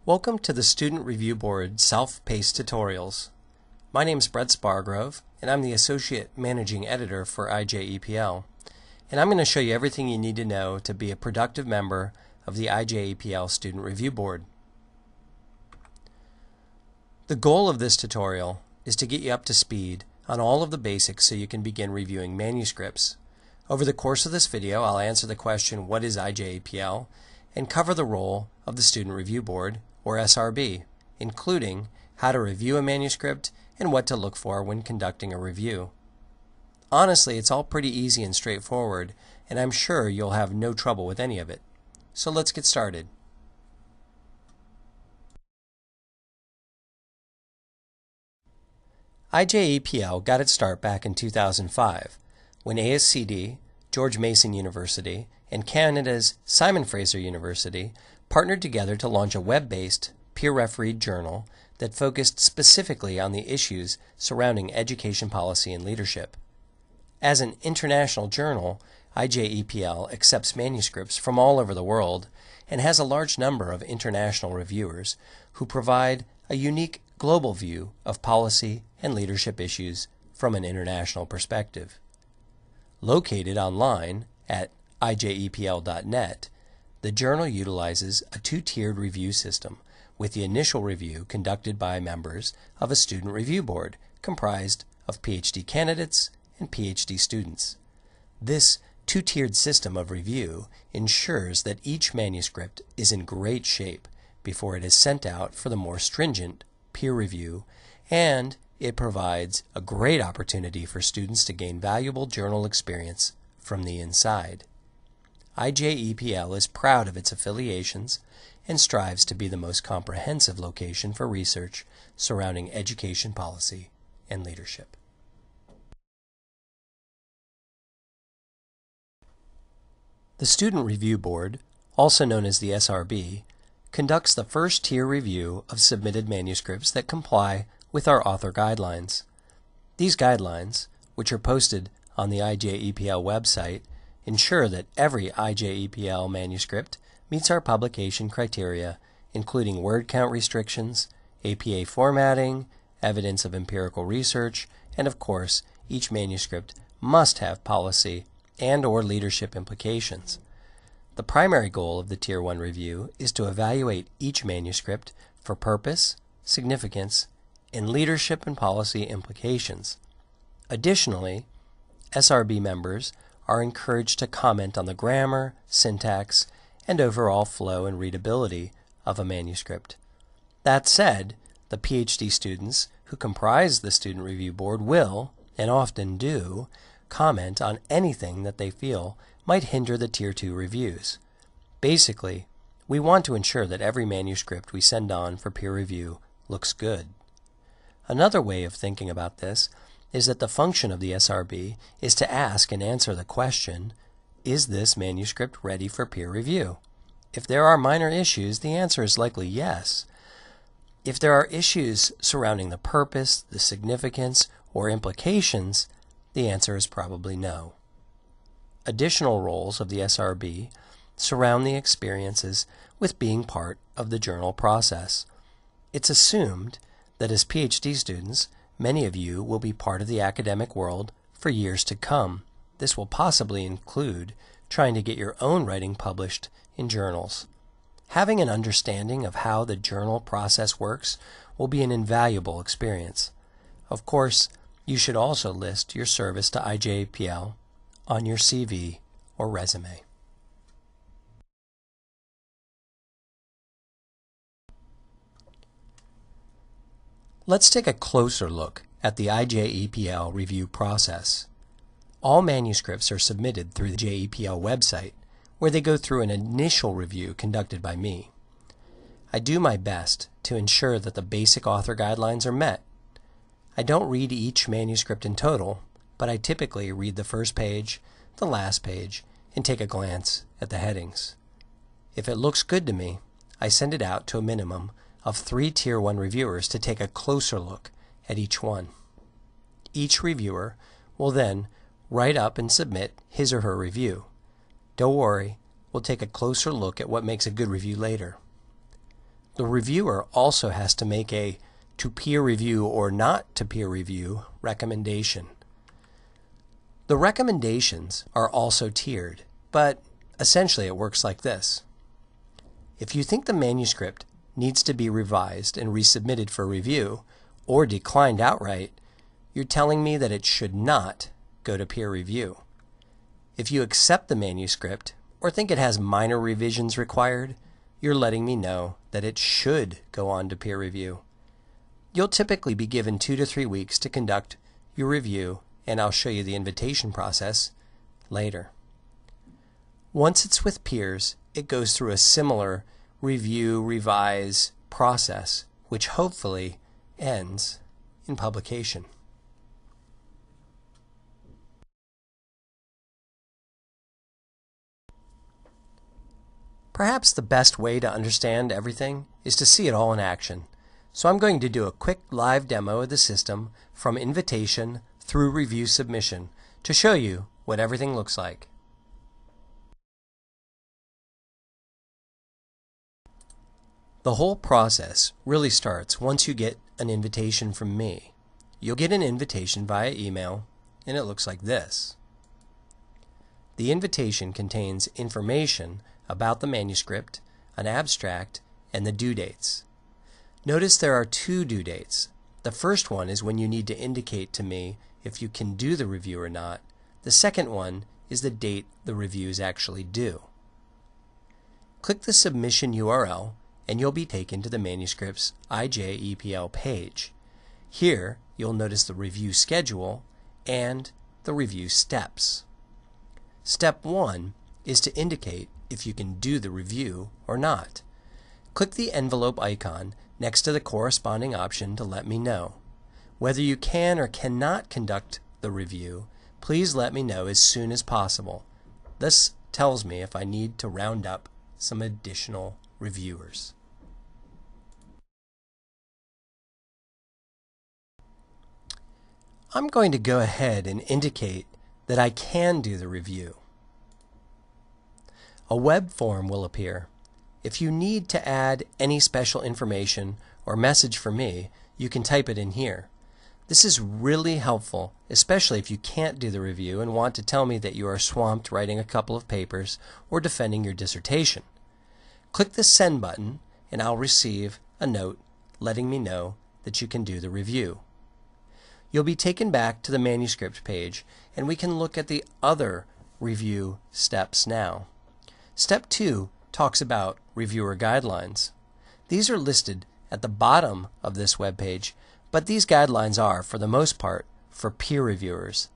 Welcome to the Student Review Board Self-Paced Tutorials. My name is Brett Spargrove, and I'm the Associate Managing Editor for IJEPL. And I'm going to show you everything you need to know to be a productive member of the IJEPL Student Review Board. The goal of this tutorial is to get you up to speed on all of the basics so you can begin reviewing manuscripts. Over the course of this video, I'll answer the question, what is IJEPL, and cover the role of the Student Review Board, or SRB, including how to review a manuscript and what to look for when conducting a review. Honestly, it's all pretty easy and straightforward, and I'm sure you'll have no trouble with any of it. So let's get started. IJEPL got its start back in 2005 when ASCD, George Mason University, and Canada's Simon Fraser University partnered together to launch a web-based, peer-refereed journal that focused specifically on the issues surrounding education policy and leadership. As an international journal, IJEPL accepts manuscripts from all over the world and has a large number of international reviewers who provide a unique global view of policy and leadership issues from an international perspective. Located online at IJEPL.net, the journal utilizes a two-tiered review system, with the initial review conducted by members of a student review board comprised of PhD candidates and PhD students. This two-tiered system of review ensures that each manuscript is in great shape before it is sent out for the more stringent peer review, and it provides a great opportunity for students to gain valuable journal experience from the inside. IJEPL is proud of its affiliations and strives to be the most comprehensive location for research surrounding education policy and leadership. The Student Review Board, also known as the SRB, conducts the first-tier review of submitted manuscripts that comply with our author guidelines. These guidelines, which are posted on the IJEPL website, ensure that every IJEPL manuscript meets our publication criteria, including word count restrictions, APA formatting, evidence of empirical research, and of course, each manuscript must have policy and/or leadership implications. The primary goal of the Tier 1 review is to evaluate each manuscript for purpose, significance, and leadership and policy implications. Additionally, SRB members are encouraged to comment on the grammar, syntax, and overall flow and readability of a manuscript. That said, the PhD students who comprise the Student Review Board will, and often do, comment on anything that they feel might hinder the Tier 2 reviews. Basically, we want to ensure that every manuscript we send on for peer review looks good. Another way of thinking about this is that the function of the SRB is to ask and answer the question, is this manuscript ready for peer review? If there are minor issues, the answer is likely yes. If there are issues surrounding the purpose, the significance, or implications, the answer is probably no. Additional roles of the SRB surround the experiences with being part of the journal process. It's assumed that as PhD students, many of you will be part of the academic world for years to come. This will possibly include trying to get your own writing published in journals. Having an understanding of how the journal process works will be an invaluable experience. Of course, you should also list your service to IJEPL on your CV or resume. Let's take a closer look at the IJEPL review process. All manuscripts are submitted through the IJEPL website, where they go through an initial review conducted by me. I do my best to ensure that the basic author guidelines are met. I don't read each manuscript in total, but I typically read the first page, the last page, and take a glance at the headings. If it looks good to me, I send it out to a minimum of 3 Tier 1 reviewers to take a closer look at each one. Each reviewer will then write up and submit his or her review. Don't worry, we'll take a closer look at what makes a good review later. The reviewer also has to make a to peer review or not to peer review recommendation. The recommendations are also tiered, but essentially it works like this. If you think the manuscript needs to be revised and resubmitted for review, or declined outright, you're telling me that it should not go to peer review. If you accept the manuscript, or think it has minor revisions required, you're letting me know that it should go on to peer review. You'll typically be given 2 to 3 weeks to conduct your review, and I'll show you the invitation process later. Once it's with peers, it goes through a similar review, revise process, which hopefully ends in publication. Perhaps the best way to understand everything is to see it all in action. So I'm going to do a quick live demo of the system from invitation through review submission to show you what everything looks like. The whole process really starts once you get an invitation from me. You'll get an invitation via email, and it looks like this. The invitation contains information about the manuscript, an abstract, and the due dates. Notice there are 2 due dates. The first one is when you need to indicate to me if you can do the review or not. The second one is the date the review is actually due. Click the submission URL and you'll be taken to the manuscript's IJEPL page. Here you'll notice the review schedule and the review steps. Step 1 is to indicate if you can do the review or not. Click the envelope icon next to the corresponding option to let me know. Whether you can or cannot conduct the review, please let me know as soon as possible. This tells me if I need to round up some additional reviewers. I'm going to go ahead and indicate that I can do the review. A web form will appear. If you need to add any special information or message for me, you can type it in here. This is really helpful, especially if you can't do the review and want to tell me that you are swamped writing a couple of papers or defending your dissertation. Click the Send button and I'll receive a note letting me know that you can do the review. You'll be taken back to the manuscript page and we can look at the other review steps now. Step 2 talks about reviewer guidelines. These are listed at the bottom of this web page, but these guidelines are, for the most part, for peer reviewers.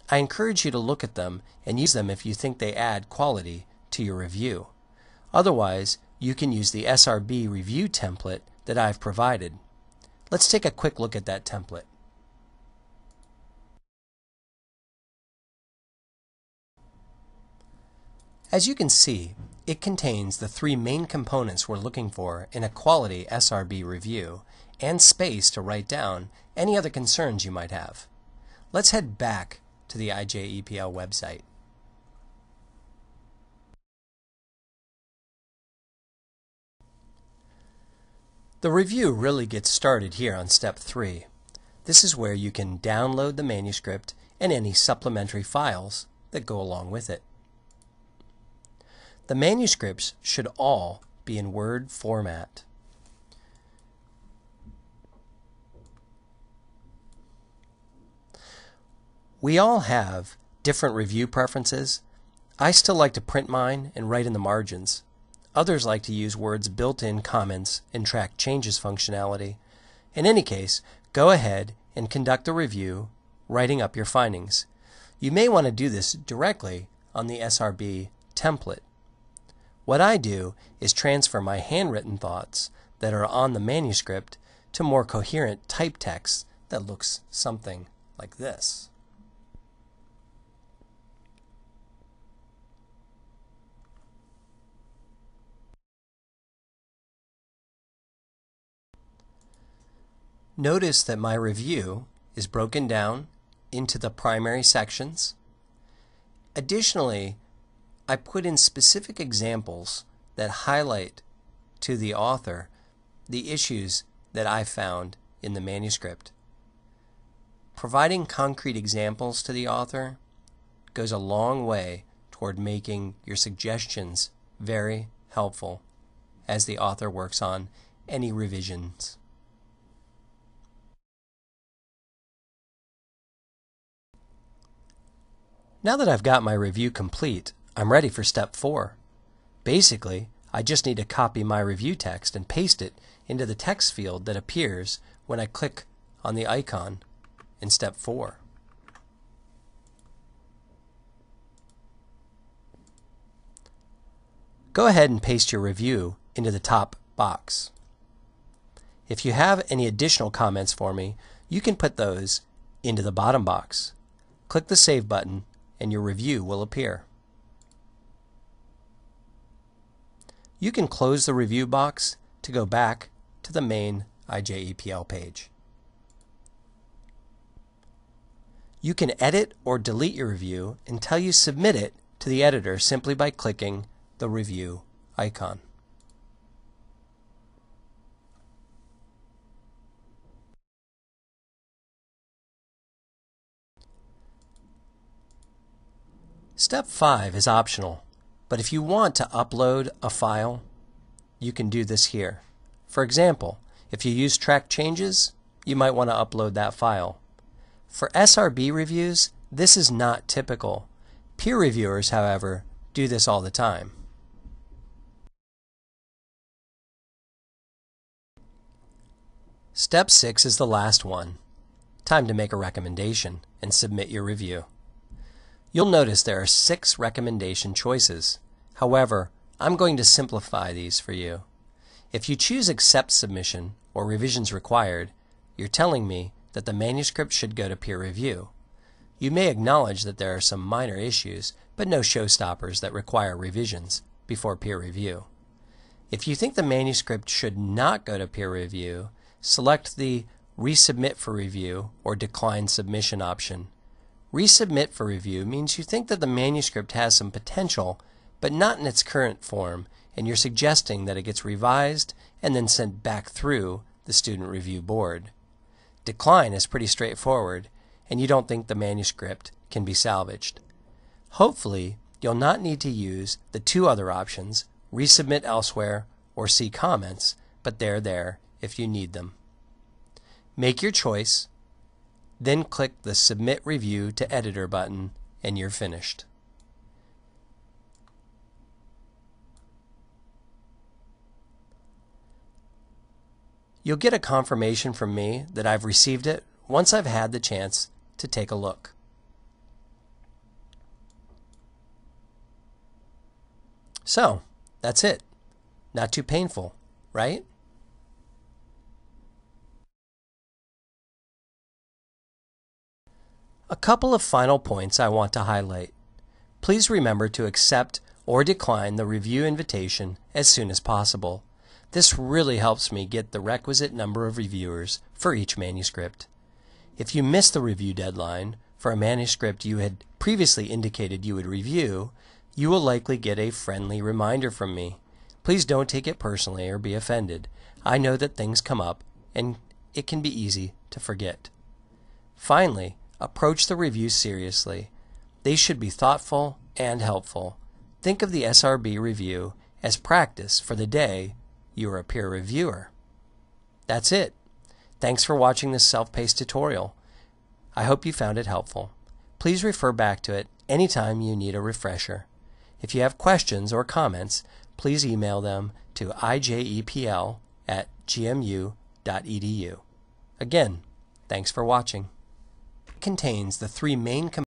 I encourage you to look at them and use them if you think they add quality to your review. Otherwise, you can use the SRB review template that I've provided. Let's take a quick look at that template. As you can see, it contains the 3 main components we're looking for in a quality SRB review and space to write down any other concerns you might have. Let's head back to the IJEPL website. The review really gets started here on step 3. This is where you can download the manuscript and any supplementary files that go along with it. The manuscripts should all be in Word format. We all have different review preferences. I still like to print mine and write in the margins. Others like to use Word's built-in comments and track changes functionality. In any case, go ahead and conduct a review, writing up your findings. You may want to do this directly on the SRB template. What I do is transfer my handwritten thoughts that are on the manuscript to more coherent type text that looks something like this. Notice that my review is broken down into the primary sections. Additionally, I put in specific examples that highlight to the author the issues that I found in the manuscript. Providing concrete examples to the author goes a long way toward making your suggestions very helpful as the author works on any revisions. Now that I've got my review complete, I'm ready for step 4. Basically, I just need to copy my review text and paste it into the text field that appears when I click on the icon in step 4. Go ahead and paste your review into the top box. If you have any additional comments for me, you can put those into the bottom box. Click the Save button and your review will appear. You can close the review box to go back to the main IJEPL page. You can edit or delete your review until you submit it to the editor simply by clicking the review icon. Step 5 is optional, but if you want to upload a file, you can do this here. For example, if you use track changes, you might want to upload that file. For SRB reviews, this is not typical. Peer reviewers, however, do this all the time. Step 6 is the last one. Time to make a recommendation and submit your review. You'll notice there are 6 recommendation choices. However, I'm going to simplify these for you. If you choose Accept Submission or Revisions Required, you're telling me that the manuscript should go to peer review. You may acknowledge that there are some minor issues, but no showstoppers that require revisions before peer review. If you think the manuscript should not go to peer review, select the Resubmit for Review or Decline Submission option. Resubmit for review means you think that the manuscript has some potential, but not in its current form, and you're suggesting that it gets revised and then sent back through the student review board. Decline is pretty straightforward, and you don't think the manuscript can be salvaged. Hopefully, you'll not need to use the 2 other options, Resubmit Elsewhere or See Comments, but they're there if you need them. Make your choice, then click the Submit Review to Editor button, and you're finished. You'll get a confirmation from me that I've received it once I've had the chance to take a look. So, that's it. Not too painful, right? A couple of final points I want to highlight. Please remember to accept or decline the review invitation as soon as possible. This really helps me get the requisite number of reviewers for each manuscript. If you miss the review deadline for a manuscript you had previously indicated you would review, you will likely get a friendly reminder from me. Please don't take it personally or be offended. I know that things come up and it can be easy to forget. Finally, approach the reviews seriously. They should be thoughtful and helpful. Think of the SRB review as practice for the day you are a peer reviewer. That's it. Thanks for watching this self-paced tutorial. I hope you found it helpful. Please refer back to it anytime you need a refresher. If you have questions or comments, please email them to ijepl@gmu.edu. Again, thanks for watching. It contains the 3 main